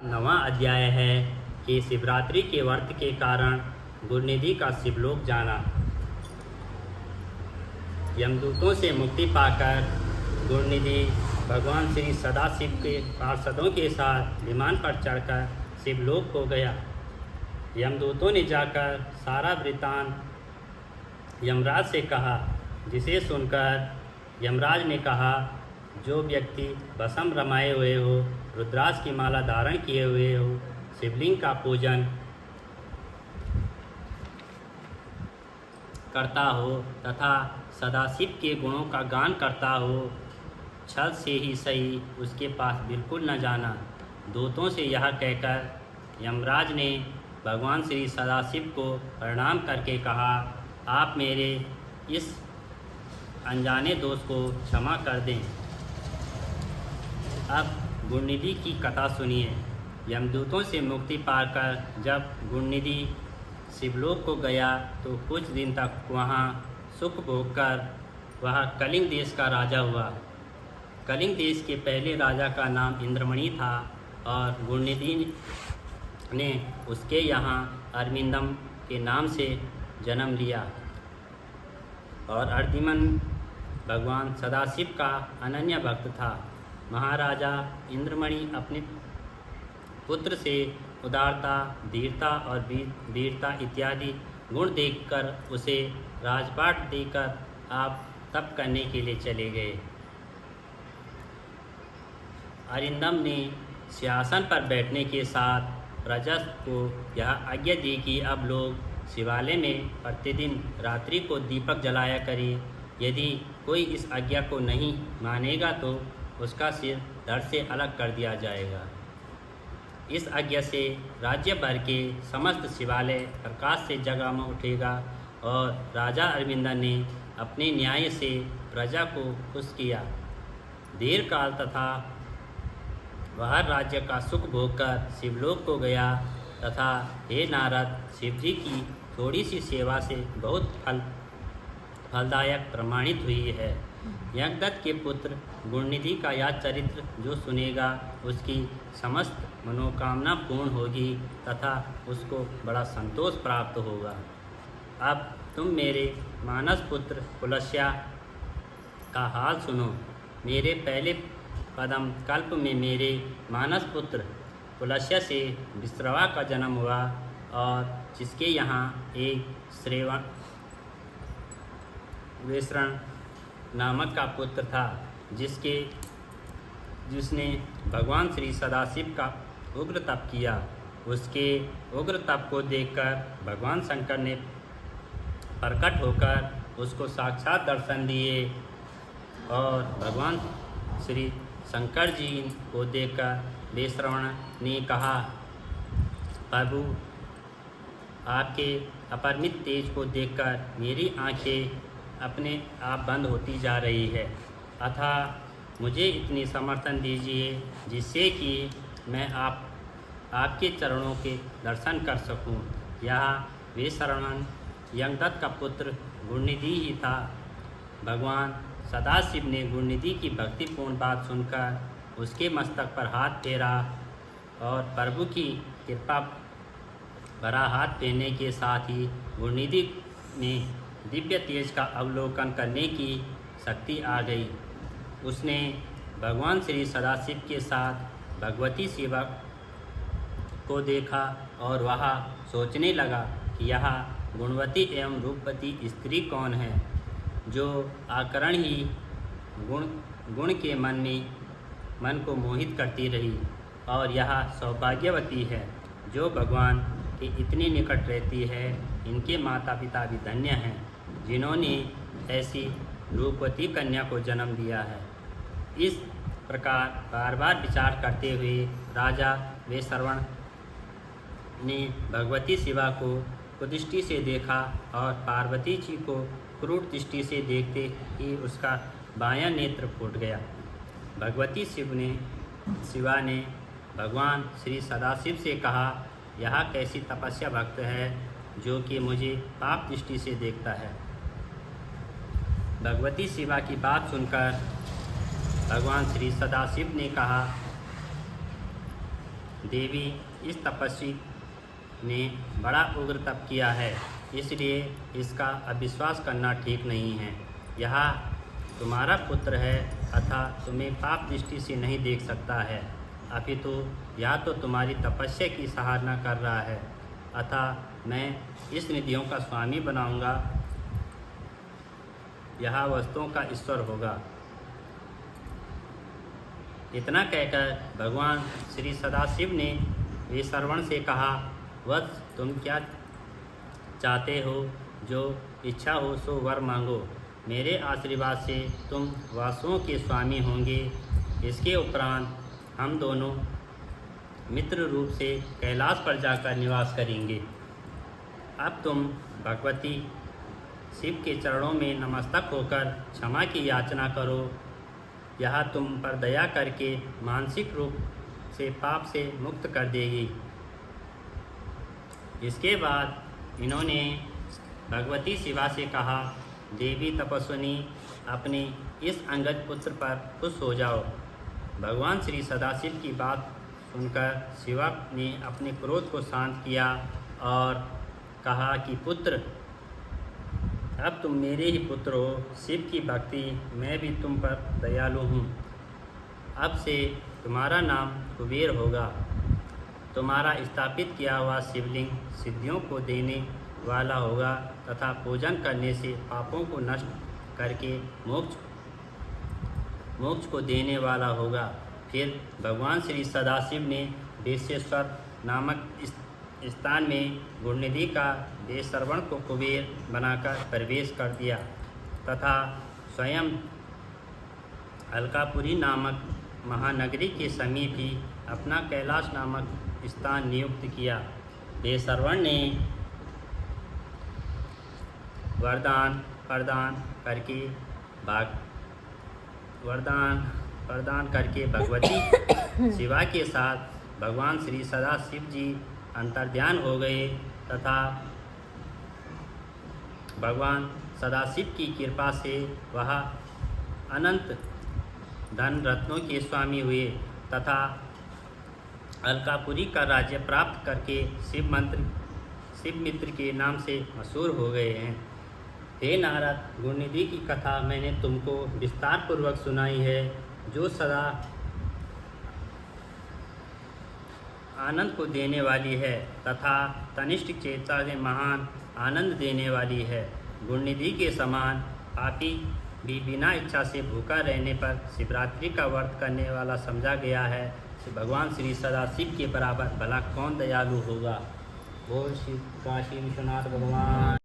9वां अध्याय है कि शिवरात्रि के व्रत के कारण गुरुनिधि का शिवलोक जाना। यमदूतों से मुक्ति पाकर गुरुनिधि भगवान श्री सदाशिव के पार्षदों के साथ विमान पर चढ़कर शिवलोक को गया। यमदूतों ने जाकर सारा वृत्तांत यमराज से कहा, जिसे सुनकर यमराज ने कहा, जो व्यक्ति भस्म रमाए हुए हो, रुद्राक्ष की माला धारण किए हुए हो, शिवलिंग का पूजन करता हो तथा सदाशिव के गुणों का गान करता हो, छल से ही सही उसके पास बिल्कुल न जाना। दूतों से यह कहकर यमराज ने भगवान श्री सदाशिव को प्रणाम करके कहा, आप मेरे इस अनजाने दोष को क्षमा कर दें। अब गुरुनिधि की कथा सुनिए। यमदूतों से मुक्ति पाकर जब गुरुनिधि शिवलोक को गया तो कुछ दिन तक वहाँ सुख भोग कर वह कलिंग देश का राजा हुआ। कलिंग देश के पहले राजा का नाम इंद्रमणि था और गुरुनिधि ने उसके यहाँ अरविंदम के नाम से जन्म लिया। और अर्दिमन भगवान सदाशिव का अनन्य भक्त था। महाराजा इंद्रमणि अपने पुत्र से उदारता, धीरता और वीरता इत्यादि गुण देखकर उसे राजपाट देकर आप तप करने के लिए चले गए। अरिंदम ने सिंहासन पर बैठने के साथ प्रजा को यह आज्ञा दी कि अब लोग शिवालय में प्रतिदिन रात्रि को दीपक जलाया करें। यदि कोई इस आज्ञा को नहीं मानेगा तो उसका सिर धड़ से अलग कर दिया जाएगा। इस आज्ञा से राज्य भर के समस्त शिवालय प्रकाश से जगमगा उठेगा। और राजा अरविंदन ने अपने न्याय से प्रजा को खुश किया। दीर्घ काल तथा वह राज्य का सुख भोग कर शिवलोक को गया तथा हे नारद, शिवजी की थोड़ी सी सेवा से बहुत फलदायक प्रमाणित हुई है। यज्ञदत्त के पुत्र गुरुनिधि का यह चरित्र जो सुनेगा उसकी समस्त मनोकामना पूर्ण होगी तथा उसको बड़ा संतोष प्राप्त होगा। अब तुम मेरे मानस पुत्र पुलस्त्य का हाल सुनो। मेरे पहले पदम कल्प में मेरे मानस पुत्र पुलस्त्य से विश्रवा का जन्म हुआ और जिसके यहाँ एक वेश्रण नामक का पुत्र था, जिसने भगवान श्री सदाशिव का उग्र तप किया। उसके उग्र तप को देखकर भगवान शंकर ने प्रकट होकर उसको साक्षात दर्शन दिए और भगवान श्री शंकर जी को देखकर वेश्रवण ने कहा, प्रभु, आपके अपरिमित तेज को देखकर मेरी आंखें अपने आप बंद होती जा रही है। अतः मुझे इतनी समर्थन दीजिए जिससे कि मैं आपके चरणों के दर्शन कर सकूं। यह वेश्रवण यज्ञदत्त का पुत्र गुरुनिधि ही था। भगवान सदाशिव ने गुरुनिधि की भक्तिपूर्ण बात सुनकर उसके मस्तक पर हाथ फेरा और प्रभु की कृपा भरा हाथ फेरने के साथ ही गुरुनिधि में दिव्य तेज का अवलोकन करने की शक्ति आ गई। उसने भगवान श्री सदाशिव के साथ भगवती शिवा को देखा और वह सोचने लगा कि यह गुणवती एवं रूपवती स्त्री कौन है, जो आकरण ही गुण के मन को मोहित करती रही। और यह सौभाग्यवती है जो भगवान के इतने निकट रहती है। इनके माता पिता भी धन्य हैं जिन्होंने ऐसी रूपवती कन्या को जन्म दिया है। इस प्रकार बार बार विचार करते हुए राजा वेश्रवण ने भगवती शिवा को कुदृष्टि से देखा और पार्वती जी को क्रूर दृष्टि से देखते ही उसका बायां नेत्र फूट गया। भगवती शिवा ने भगवान श्री सदाशिव से कहा, यह कैसी तपस्या भक्त है जो कि मुझे पाप दृष्टि से देखता है। भगवती शिवा की बात सुनकर भगवान श्री सदाशिव ने कहा, देवी इस तपस्वी ने बड़ा उग्र तप किया है, इसलिए इसका अविश्वास करना ठीक नहीं है। यह तुम्हारा पुत्र है, अतः तुम्हें पाप दृष्टि से नहीं देख सकता है, अपितु यह तो तुम्हारी तपस्या की सराहना कर रहा है। अतः मैं इस निधियों का स्वामी बनाऊंगा, यह वस्तुओं का ईश्वर होगा। इतना कहकर भगवान श्री सदाशिव ने वैश्रवण से कहा, वत्स, तुम क्या चाहते हो? जो इच्छा हो सो वर मांगो। मेरे आशीर्वाद से तुम वासुओं के स्वामी होंगे। इसके उपरांत हम दोनों मित्र रूप से कैलाश पर जाकर निवास करेंगे। अब तुम भगवती शिव के चरणों में नमस्तक होकर क्षमा की याचना करो। यह तुम पर दया करके मानसिक रूप से पाप से मुक्त कर देगी। इसके बाद इन्होंने भगवती शिवा से कहा, देवी तपस्विनी, अपने इस अंगज पुत्र पर खुश हो जाओ। भगवान श्री सदाशिव की बात सुनकर शिवा ने अपने क्रोध को शांत किया और कहा कि पुत्र, अब तुम मेरे ही पुत्र हो। शिव की भक्ति, मैं भी तुम पर दयालु हूँ। अब से तुम्हारा नाम कुबेर होगा। तुम्हारा स्थापित किया हुआ शिवलिंग सिद्धियों को देने वाला होगा तथा पूजन करने से पापों को नष्ट करके मोक्ष को देने वाला होगा। फिर भगवान श्री सदाशिव ने वैश्वेश्वर नामक स्थान में गुणनिधि का वैश्रवण को कुबेर बनाकर प्रवेश कर दिया तथा स्वयं अलकापुरी नामक महानगरी के समीप ही अपना कैलाश नामक स्थान नियुक्त किया। वैश्रवण ने वरदान प्रदान करके भगवती शिवा के साथ भगवान श्री सदाशिव जी अंतर्ध्यान हो गए तथा भगवान सदाशिव की कृपा से वह अनंत धन रत्नों के स्वामी हुए तथा अलकापुरी का राज्य प्राप्त करके शिव मित्र के नाम से मशहूर हो गए हैं। हे नारद, गुणनिधि की कथा मैंने तुमको विस्तार पूर्वक सुनाई है, जो सदा आनंद को देने वाली है तथा तनिष्ठ चेता से महान आनंद देने वाली है। गुणनिधि के समान पापी भी बिना इच्छा से भूखा रहने पर शिवरात्रि का व्रत करने वाला समझा गया है। भगवान श्री सदाशिव के बराबर भला कौन दयालु होगा। बोल श्री काशी विश्वनाथ भगवान।